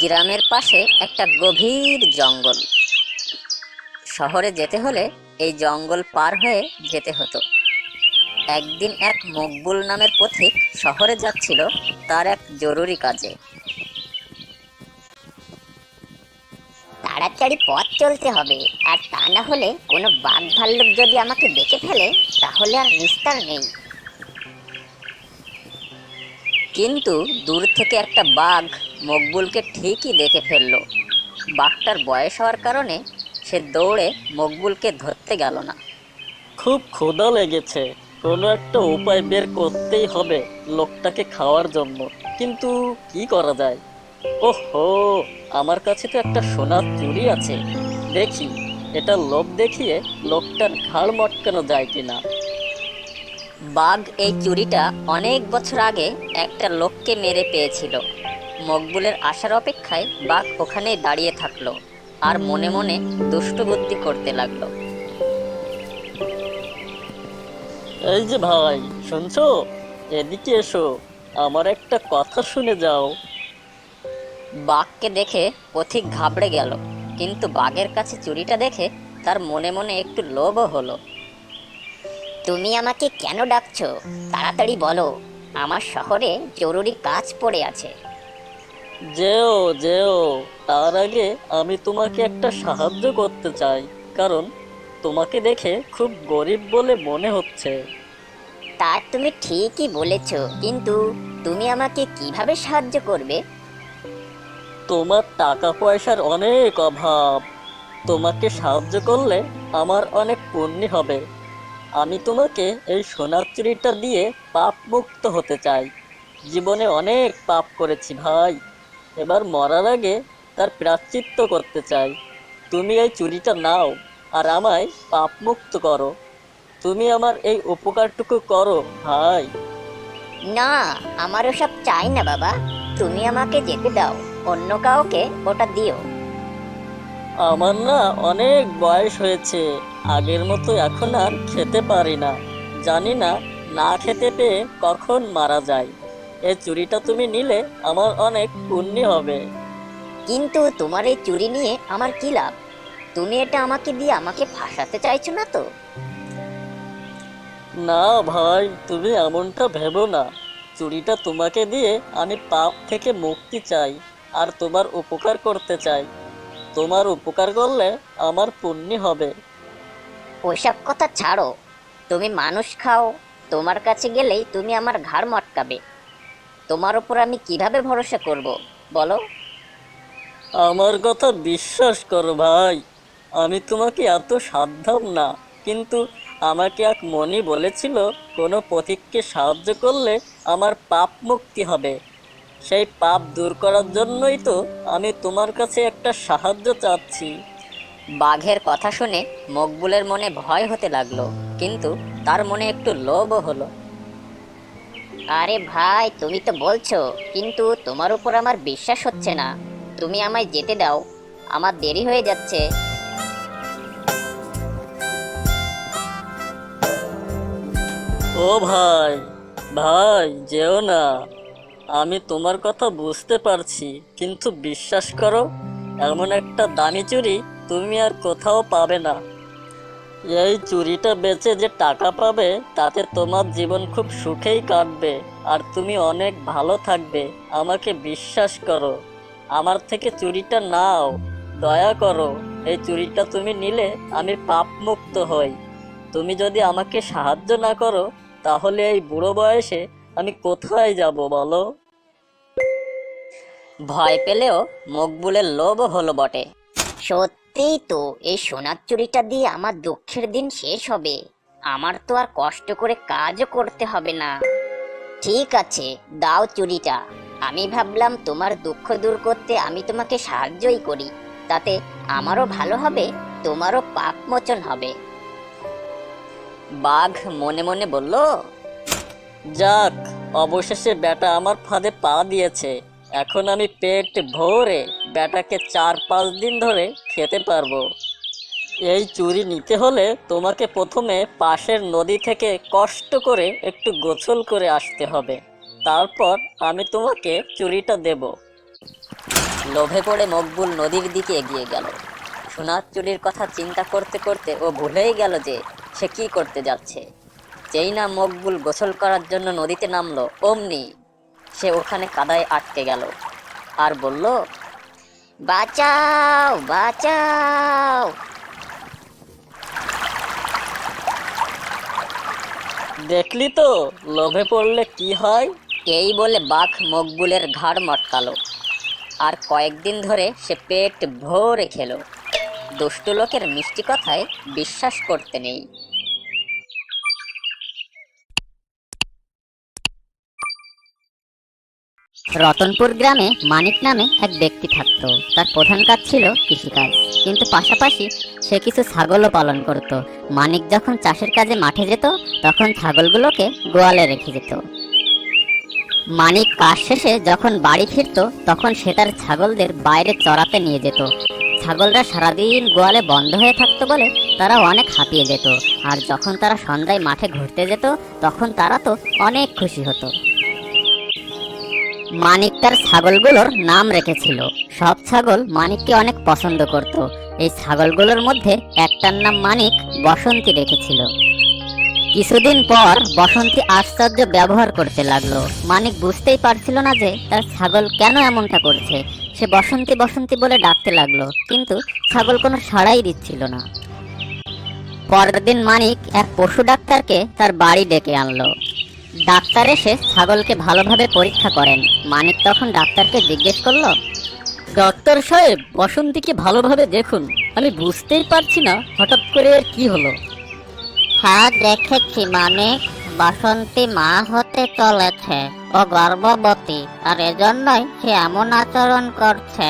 গ্রামের পাশে একটা গভীর জঙ্গল। শহরে যেতে হলে এই জঙ্গল পার হয়ে যেতে হতো। একদিন এক মকবুল নামের পথিক শহরে যাচ্ছিল তার এক জরুরি কাজে। তাড়াতাড়ি পথ চলতে হবে, আর তা না হলে কোনো বাঘ ভাল্লুক যদি আমাকে দেখে ফেলে তাহলে আর নিস্তার নেই। কিন্তু দূর থেকে একটা বাঘ মকবুলকে ঠিকই দেখে ফেললো। বাঘটার বয়স হওয়ার কারণে সে দৌড়ে মকবুলকে ধরতে গেল না। খুব ক্ষুধা লেগেছে, কোনো একটা উপায় বের করতেই হবে লোকটাকে খাওয়ার জন্য। কিন্তু কি করা যায়? ওহো, আমার কাছে তো একটা সোনার চুড়ি আছে। দেখি এটা লোভ দেখিয়ে লোকটার ঘাড় মটকানো যায় কিনা। বাঘ এই চুরিটা অনেক বছর আগে একটা লোককে মেরে পেয়েছিল। মকবুলের আসার অপেক্ষায় বাঘ ওখানেই দাঁড়িয়ে থাকলো আর মনে মনে দুষ্টু বুদ্ধি করতে লাগলো। এই যে ভাই, শুনছো? এদিকে এসো, আমার একটা কথা শুনে যাও। বাঘকে দেখে পথিক ঘাবড়ে গেল, কিন্তু বাঘের কাছে চুরিটা দেখে তার মনে মনে একটু লোভও হলো। তুমি আমাকে কেন ডাকছো? তাড়াতাড়ি বলো, আমার শহরে জরুরি কাজ পড়ে আছে। যেও যেও, তার আগে আমি তোমাকে একটা সাহায্য করতে চাই। কারণ তোমাকে দেখে খুব গরিব বলে মনে হচ্ছে। তা তুমি ঠিকই বলেছ, কিন্তু তুমি আমাকে কিভাবে সাহায্য করবে? তোমার টাকা পয়সার অনেক অভাব, তোমাকে সাহায্য করলে আমার অনেক পুণ্য হবে। আমি তোমাকে এই সোনার চুড়িটা দিয়ে পাপ মুক্ত হতে চাই। জীবনে অনেক পাপ করেছি ভাই, এবার মরার আগে তার প্রায়শ্চিত্ত করতে চাই। তুমি এই চুড়িটা নাও আর আমায় পাপ মুক্ত করো। তুমি আমার এই উপকারটুকু করো ভাই। না, আমার ওসব চাই না বাবা, তুমি আমাকে যেতে দাও, অন্য কাউকে ওটা দিও। আমার না অনেক বয়স হয়েছে, আগের মতো এখন আর খেতে পারি না। জানি না না খেতে পেয়ে কখন মারা যায়। এই চুড়িটা তুমি নিলে আমার অনেক পুণ্য হবে। কিন্তু তোমার এই চুরি নিয়ে আমার কি লাভ? তুমি এটা আমাকে দিয়ে আমাকে ফাঁসাতে চাইছো না তো? না ভাই, তুমি এমনটা ভেবো না। চুড়িটা তোমাকে দিয়ে আমি পাপ থেকে মুক্তি চাই আর তোমার উপকার করতে চাই। তোমার উপকার করলে আমার পুণ্য হবে। ওইসব কথা ছাড়ো, তুমি মানুষ খাও, তোমার কাছে গেলেই তুমি আমার ঘাড় মটকাবে। তোমার উপর আমি কিভাবে ভরসা করব বলো? আমার কথা বিশ্বাস করো ভাই, আমি তোমাকে এত সাধ্যাম না। কিন্তু আমাকে এক মনি বলেছিল কোনো পথিককে সাহায্য করলে আমার পাপ মুক্তি হবে। সেই পাপ দূর করার জন্যই তো আমি তোমার কাছে একটা সাহায্য চাচ্ছি। বাঘের কথা শুনে মকবুলের মনে ভয় হতে লাগলো, কিন্তু তার মনে একটু লোভও হলো। আরে ভাই, তুমি তো বলছো, কিন্তু তোমার উপর আমার বিশ্বাস হচ্ছে না। তুমি আমায় যেতে দাও, আমার দেরি হয়ে যাচ্ছে। ও ভাই, ভাই যেও না। আমি তোমার কথা বুঝতে পারছি, কিন্তু বিশ্বাস করো, এমন একটা দামি চুড়ি তুমি আর কোথাও পাবে না। এই চুড়িটা বেচে যে টাকা পাবে তাতে তোমার জীবন খুব সুখেই কাটবে আর তুমি অনেক ভালো থাকবে। আমাকে বিশ্বাস করো, আমার থেকে চুড়িটা নাও। দয়া করো, এই চুড়িটা তুমি নিলে আমি পাপ মুক্ত হই। তুমি যদি আমাকে সাহায্য না করো তাহলে এই বুড়ো বয়সে আমি কোথায় যাব বলো? ভয় পেলেও মকবুলের লোভও হলো বটে। সত্যিই তো, এই সোনার চুরিটা দিয়ে আমার দুঃখের দিন শেষ হবে। আমার তো আর কষ্ট করে কাজও করতে হবে না। ঠিক আছে, দাও চুরিটা। আমি ভাবলাম তোমার দুঃখ দূর করতে আমি তোমাকে সাহায্যই করি, তাতে আমারও ভালো হবে, তোমারও পাপ মোচন হবে। বাঘ মনে মনে বলল, যাক, অবশেষে বেটা আমার ফাঁদে পা দিয়েছে। এখন আমি পেট ভরে বেটাকে 4-5 দিন ধরে খেতে পারবো। এই চুরি নিতে হলে তোমাকে প্রথমে পাশের নদী থেকে কষ্ট করে একটু গোসল করে আসতে হবে। তারপর আমি তোমাকে চুরিটা দেব। লোভে পড়ে মকবুল নদীর দিকে এগিয়ে গেল। সোনার চুরির কথা চিন্তা করতে করতে ও ভুলেই গেল যে সে কি করতে যাচ্ছে। যেই না মকবুল গোসল করার জন্য নদীতে নামলো, অমনি সে ওখানে কাদায় আটকে গেল আর বলল, বাঁচাও বাঁচাও। দেখলি তো লোভে পড়লে কি হয়। এই বলে বাঘ মকবুলের ঘাড় মটকালো আর কয়েকদিন ধরে সে পেট ভরে খেলো। দুষ্টু লোকের মিষ্টি কথায় বিশ্বাস করতে নেই। রতনপুর গ্রামে মানিক নামে এক ব্যক্তি থাকত। তার প্রধান কাজ ছিল কৃষিকাজ, কিন্তু পাশাপাশি সে কিছু ছাগলও পালন করত। মানিক যখন চাষের কাজে মাঠে যেত, তখন ছাগলগুলোকে গোয়ালে রেখে যেত। মানিক কাজ শেষে যখন বাড়ি ফিরত, তখন সে তার ছাগলদের বাইরে চড়াতে নিয়ে যেত। ছাগলরা সারাদিন গোয়ালে বন্ধ হয়ে থাকতো বলে তারা অনেক হাঁপিয়ে যেত। আর যখন তারা সন্ধ্যায় মাঠে ঘুরতে যেত, তখন তারা তো অনেক খুশি হতো। মানিক তার ছাগলগুলোর নাম রেখেছিল। সব ছাগল মানিককে অনেক পছন্দ করত। এই ছাগলগুলোর মধ্যে একটার নাম মানিক বসন্তী রেখেছিল। কিছুদিন পর বসন্তী আশ্চর্য ব্যবহার করতে লাগলো। মানিক বুঝতেই পারছিল না যে তার ছাগল কেন এমনটা করছে। সে বসন্তী বসন্তী বলে ডাকতে লাগলো, কিন্তু ছাগল কোনো সাড়াই দিচ্ছিল না। পরের দিন মানিক এক পশু ডাক্তারকে তার বাড়ি ডেকে আনলো। ডাক্তার এসে ছাগলকে ভালোভাবে পরীক্ষা করেন। মানিক তখন ডাক্তারকে জিজ্ঞেস করলো, ডাক্তার সাহেব, বসন্তীকে ভালোভাবে দেখুন, আমি বুঝতেই পারছি না হঠাৎ করে এর কি হলো। হ্যাঁ দেখেছি মানিক, বসন্তী মা হতে চলেছে। ও গর্ভবতী, আর এজন্যই সে এমন আচরণ করছে।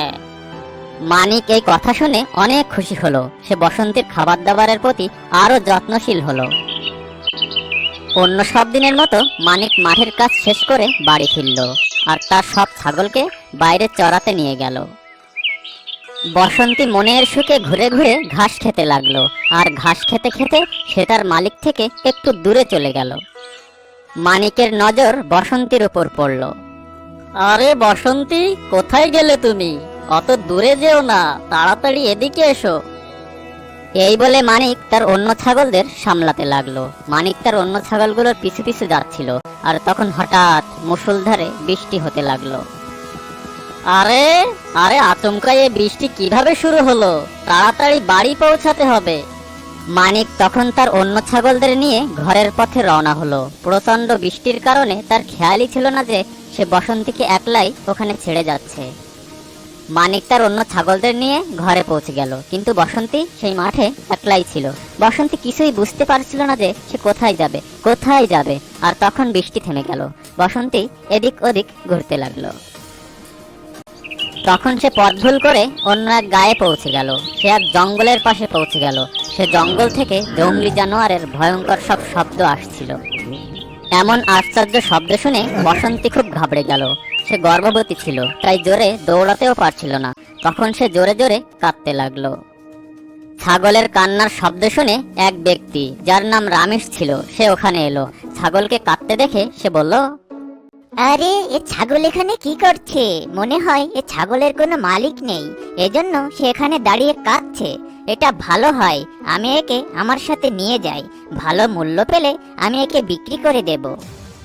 মানিক এই কথা শুনে অনেক খুশি হলো। সে বসন্তীর খাবার দাবারের প্রতি আরো যত্নশীল হলো। অন্য সব দিনের মতো মানিক মাঠের কাজ শেষ করে বাড়ি ফিরল আর তার সব ছাগলকে বাইরে চড়াতে নিয়ে গেল। বসন্তী মনের সুখে ঘুরে ঘুরে ঘাস খেতে লাগলো, আর ঘাস খেতে খেতে সে তার মালিক থেকে একটু দূরে চলে গেল। মানিকের নজর বসন্তীর উপর পড়ল। আরে বসন্তী, কোথায় গেলে তুমি? অত দূরে যেও না, তাড়াতাড়ি এদিকে এসো। এই বলে মানিক তার অন্য ছাগলদের সামলাতে লাগলো। মানিক তার অন্য ছাগলগুলোর পিছু পিছু যাচ্ছিল, আর তখন হঠাৎ মুষলধারে বৃষ্টি হতে লাগলো। আরে আরে আচমকা এ বৃষ্টি কিভাবে শুরু হলো? তাড়াতাড়ি বাড়ি পৌঁছাতে হবে। মানিক তখন তার অন্য ছাগলদের নিয়ে ঘরের পথে রওনা হলো। প্রচন্ড বৃষ্টির কারণে তার খেয়ালই ছিল না যে সে বসন্তীকে একলাই ওখানে ছেড়ে যাচ্ছে। মানিক তার অন্য ছাগলদের নিয়ে ঘরে পৌঁছে গেল, কিন্তু বসন্তী সেই মাঠে একলাই ছিল। বসন্তী কিছুই বুঝতে পারছিল না যে সে কোথায় যাবে কোথায় যাবে। আর তখন বৃষ্টি থেমে গেল। বসন্তী এদিক ওদিক ঘুরতে লাগলো। তখন সে পথ ভুল করে অন্য এক গায়ে পৌঁছে গেল। সে এক জঙ্গলের পাশে পৌঁছে গেল। সে জঙ্গল থেকে জঙ্গলি জানোয়ারের ভয়ঙ্কর সব শব্দ আসছিল। এমন আশ্চর্য শব্দ শুনে বসন্তী খুব ঘাবড়ে গেল। সে গর্ভবতী ছিল, তাই জোরে দৌড়াতেও পারছিল না। তখন সে জোরে জোরে কাঁদতে লাগলো। ছাগলের কান্নার শব্দ শুনে এক ব্যক্তি, যার নাম রামেশ ছিল, সে ওখানে এলো। ছাগলকে কাঁদতে দেখে সে বলল, আরে এ ছাগল এখানে কি করছে? মনে হয় এ ছাগলের কোনো মালিক নেই, এজন্য সে এখানে দাঁড়িয়ে কাঁদছে। এটা ভালো হয় আমি একে আমার সাথে নিয়ে যাই। ভালো মূল্য পেলে আমি একে বিক্রি করে দেব।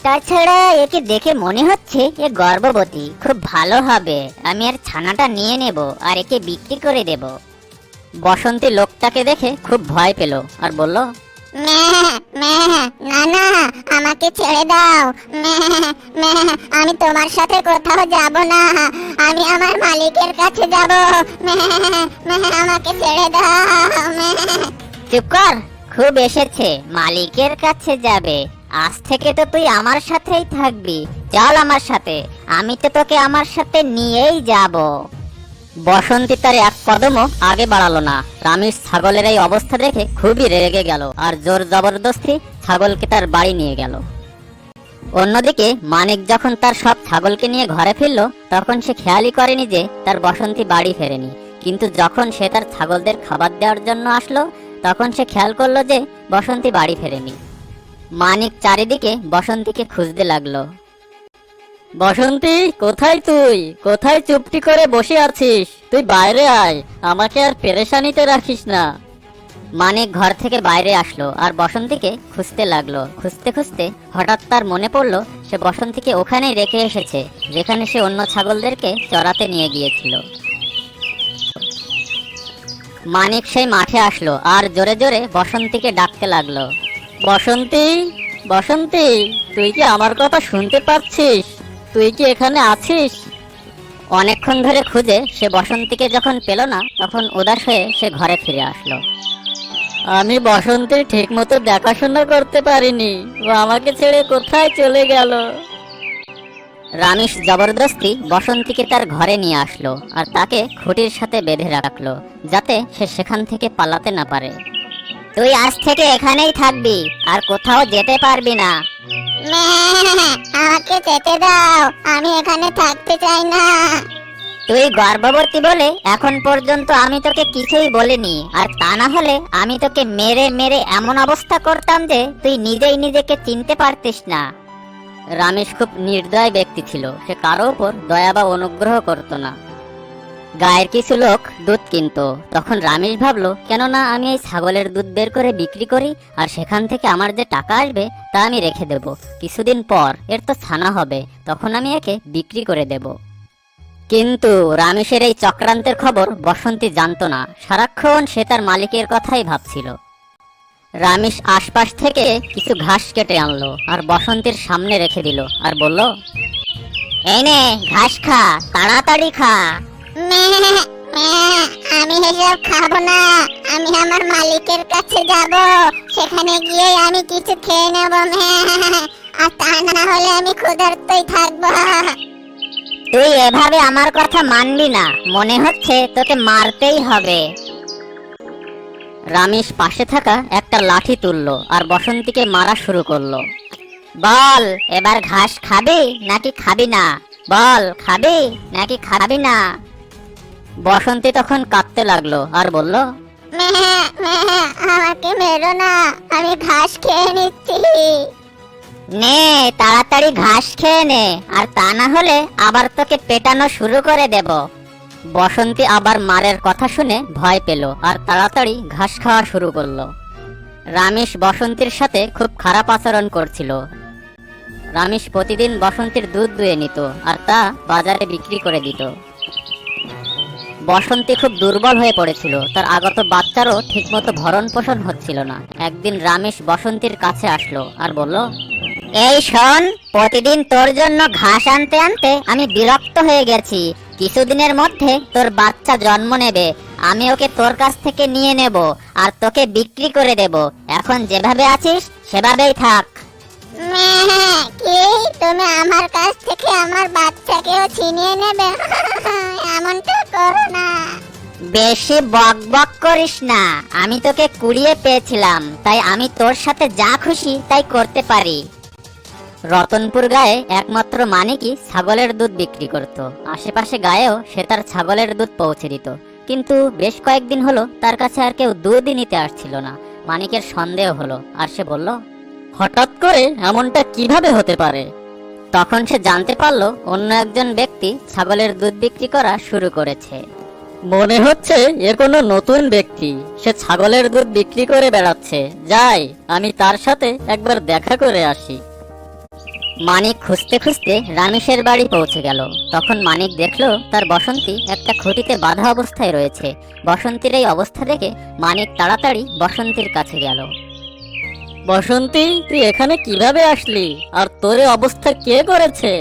তাছাড়া একে দেখে মনে হচ্ছে এ গর্ভবতী, খুব ভালো হবে। আমি আর ছানাটা নিয়ে নেব আর একে বিক্রি করে দেব। বসন্তী লোকটাকে দেখে খুব ভয় পেল আর বলল, না না, আমাকে ছেড়ে দাও। আমি তোমার সাথে কোথাও যাব না। আমি আমার মালিকের কাছে যাব। আমাকে ছেড়ে দাও। চুপ কর, খুব এসেছে, মালিকের কাছে যাবে। আজ থেকে তো তুই আমার সাথেই থাকবি। চল আমার সাথে, আমি তো তোকে আমার সাথে নিয়েই যাব। বসন্তী তার এক কদমও আগে বাড়ালো না। রামেশ ছাগলের এই অবস্থা দেখে খুবই রেগে গেল আর জোর জবরদস্তি ছাগলকে তার বাড়ি নিয়ে গেল। অন্যদিকে মানিক যখন তার সব ছাগলকে নিয়ে ঘরে ফিরল, তখন সে খেয়ালই করেনি যে তার বসন্তী বাড়ি ফেরেনি। কিন্তু যখন সে তার ছাগলদের খাবার দেওয়ার জন্য আসলো, তখন সে খেয়াল করলো যে বসন্তী বাড়ি ফেরেনি। মানিক চারিদিকে বসন্তীকে খুঁজতে লাগলো। বসন্তী, কোথায় তুই? কোথায় চুপটি করে বসে আছিস? তুই বাইরে আয়, আমাকে আর পেরেশানিতে রাখিস না। মানিক ঘর থেকে বাইরে আসলো আর বসন্তীকে খুঁজতে লাগলো। খুঁজতে খুঁজতে হঠাৎ তার মনে পড়লো সে বসন্তীকে ওখানেই রেখে এসেছে যেখানে সে অন্য ছাগলদেরকে চড়াতে নিয়ে গিয়েছিল। মানিক সেই মাঠে আসলো আর জোরে জোরে বসন্তীকে ডাকতে লাগলো। বসন্তী, বসন্তী, তুই কি আমার কথা শুনতে পাচ্ছিস? তুই কি এখানে আছিস? অনেকক্ষণ ধরে খুঁজে সে বসন্তীকে যখন পেল না তখন উদাস হয়ে সে ঘরে ফিরে আসলো। আমি বসন্তীর ঠিক মতো দেখাশোনা করতে পারিনি, ও আমাকে ছেড়ে কোথায় চলে গেল। রামিশ জবরদস্তি বসন্তীকে তার ঘরে নিয়ে আসলো আর তাকে খুঁটির সাথে বেঁধে রাখলো যাতে সে সেখান থেকে পালাতে না পারে। তুই আজ থেকে এখানেই থাকবি আর কোথাও যেতে পারবি না। আমাকে যেতে দাও, আমি এখানে থাকতে চাই না। তুই গর্ভবতী বলে এখন পর্যন্ত আমি তোকে কিছুই বলিনি, আর তা না হলে আমি তোকে মেরে মেরে এমন অবস্থা করতাম যে তুই নিজেই নিজেকে চিনতে পারতিস না। রামেশ খুব নির্দয় ব্যক্তি ছিল, সে কারো উপর দয়া বা অনুগ্রহ করত না। গায়ের কিছু লোক দুধ কিনতো, তখন রামেশ ভাবলো কেননা আমি এই ছাগলের দুধ বের করে বিক্রি করি আর সেখান থেকে আমার যে টাকা আসবে তা আমি রেখে দেব। কিছুদিন পর এর তো ছানা হবে, তখন আমি একে বিক্রি করে দেব। কিন্তু রামেশের এই চক্রান্তের খবর বসন্তী জানতো না। সারাক্ষণ সে তার মালিকের কথাই ভাবছিল। রামেশ আশপাশ থেকে কিছু ঘাস কেটে আনলো আর বসন্তীর সামনে রেখে দিল আর বলল, এই নে ঘাস খা, তাড়াতাড়ি খা। আমি এসব খাবো না, আমি আমার মালিকের কাছে যাব, সেখানে গিয়ে আমি কিছু খেয়ে নেব, আর তা না হলে আমি ক্ষুধার্তই থাকবো। তুই এভাবে আমার কথা মানবি না, মনে হচ্ছে তোকে মারতেই হবে। রামেশ পাশে থাকা একটা লাঠি তুললো আর বসন্তীকে মারা শুরু করলো। বল, এবার ঘাস খাবি নাকি খাবি না? বল, খাবি নাকি খাবি না? বসন্তী তখন কাঁদতে লাগলো আর বলল, আমাকে মেরো না, আমি ঘাস খেয়ে নিচ্ছি। নে তাড়াতাড়ি ঘাস খেয়ে নে, আর তা না হলে আবার তোকে পেটানো শুরু করে দেব। বসন্তী আবার মারের কথা শুনে ভয় পেল আর তাড়াতাড়ি ঘাস খাওয়া শুরু করলো। রামেশ বসন্তীর সাথে খুব খারাপ আচরণ করছিল। রামেশ প্রতিদিন বসন্তীর দুধ দুয়ে নিত আর তা বাজারে বিক্রি করে দিত। বসন্তী খুব দুর্বল হয়ে পড়েছিল, তার আগত বাচ্চারও ঠিকমতো ভরণ পোষণ হচ্ছিল না। একদিন রামেশ বসন্তীর কাছে আসলো আর বলল, এই শোন, প্রতিদিন তোর জন্য ঘাস আনতে আনতে আমি বিরক্ত হয়ে গেছি। কিছুদিনের মধ্যে তোর বাচ্চা জন্ম নেবে, আমি ওকে তোর কাছ থেকে নিয়ে নেব আর তোকে বিক্রি করে দেব। এখন যেভাবে আছিস সেভাবেই থাক। কি, তুমি আমার কাছ থেকে আমার বাচ্চাকেও ছিনিয়ে নেবে? এমনটা করো না। বেশি বক বক করিস না, আমি তোকে কুড়িয়ে পেয়েছিলাম, তাই আমি তোর সাথে যা খুশি তাই করতে পারি। রতনপুর গায়ে একমাত্র মানিকই ছাগলের দুধ বিক্রি করত। আশেপাশে গায়েও সে তার ছাগলের দুধ পৌঁছে দিত, কিন্তু বেশ কয়েকদিন হলো তার কাছে আর কেউ দুধই নিতে আসছিল না। মানিকের সন্দেহ হলো আর সে বলল, হঠাৎ করে এমনটা কিভাবে হতে পারে? তখন সে জানতে পারলো অন্য একজন ব্যক্তি ছাগলের দুধ বিক্রি করা শুরু করেছে। মনে হচ্ছে এ কোনো নতুন ব্যক্তি, সে ছাগলের দুধ বিক্রি করে বেড়াচ্ছে। যাই, আমি তার সাথে একবার দেখা করে আসি। মানিক খুঁজতে খুঁজতে রামেশের বাড়ি পৌঁছে গেল। তখন মানিক দেখলো তার বসন্তী একটা খুঁটিতে বাঁধা অবস্থায় রয়েছে। বসন্তীর এই অবস্থা দেখে মানিক তাড়াতাড়ি বসন্তীর কাছে গেল। বসন্তী, তুই এখানে কিভাবে আসলি? আর তোর অবস্থা কে করেছে?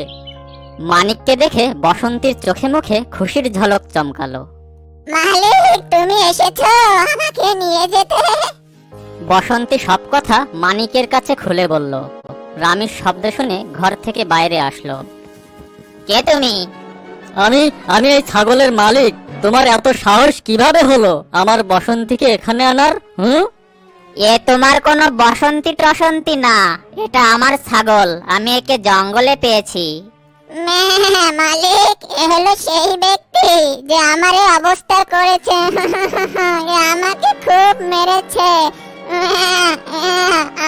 মানিককে দেখে বসন্তীর চোখে মুখে খুশির ঝলক চমকালো। মালিক, তুমি এসেছো আমাকে নিয়ে যেতে? বসন্তী সব কথা মানিকের কাছে খুলে বলল। রামেশ শব্দ শুনে ঘর থেকে বাইরে আসলো। কে তুমি? আমি এই ছাগলের মালিক। তোমার এত সাহস কিভাবে হলো আমার বসন্তীকে এখানে আনার? এ তোমার কোনো বসন্তী টসন্তী না, এটা আমার ছাগল, আমি একে জঙ্গলে পেয়েছি। মালিক, এ হলো সেই ব্যক্তি যে আমার এই অবস্থা করেছে। আমাকে খুব মেরেছে।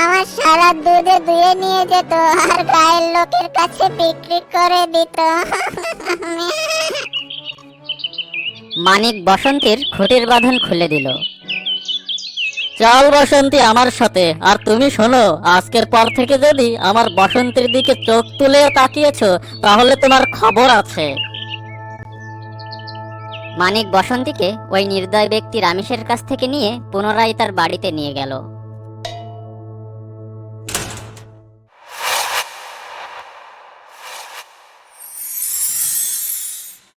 আমার সারা দুধে দুয়ে নিয়ে যেত আর গায়ের লোকের কাছে বিক্রি করে দিত। মানিক বসন্তীর খুঁটির বাঁধন খুলে দিল। চল বসন্তী আমার সাথে। আর তুমি শোনো, আজকের পর থেকে যদি আমার বসন্তীর দিকে চোখ তুলে তাকিয়েছো তাহলে তোমার খবর আছে। মানিক বসন্তীকে ওই নির্দয় ব্যক্তি রামেশের কাছ থেকে নিয়ে পুনরায় তার বাড়িতে নিয়ে গেল।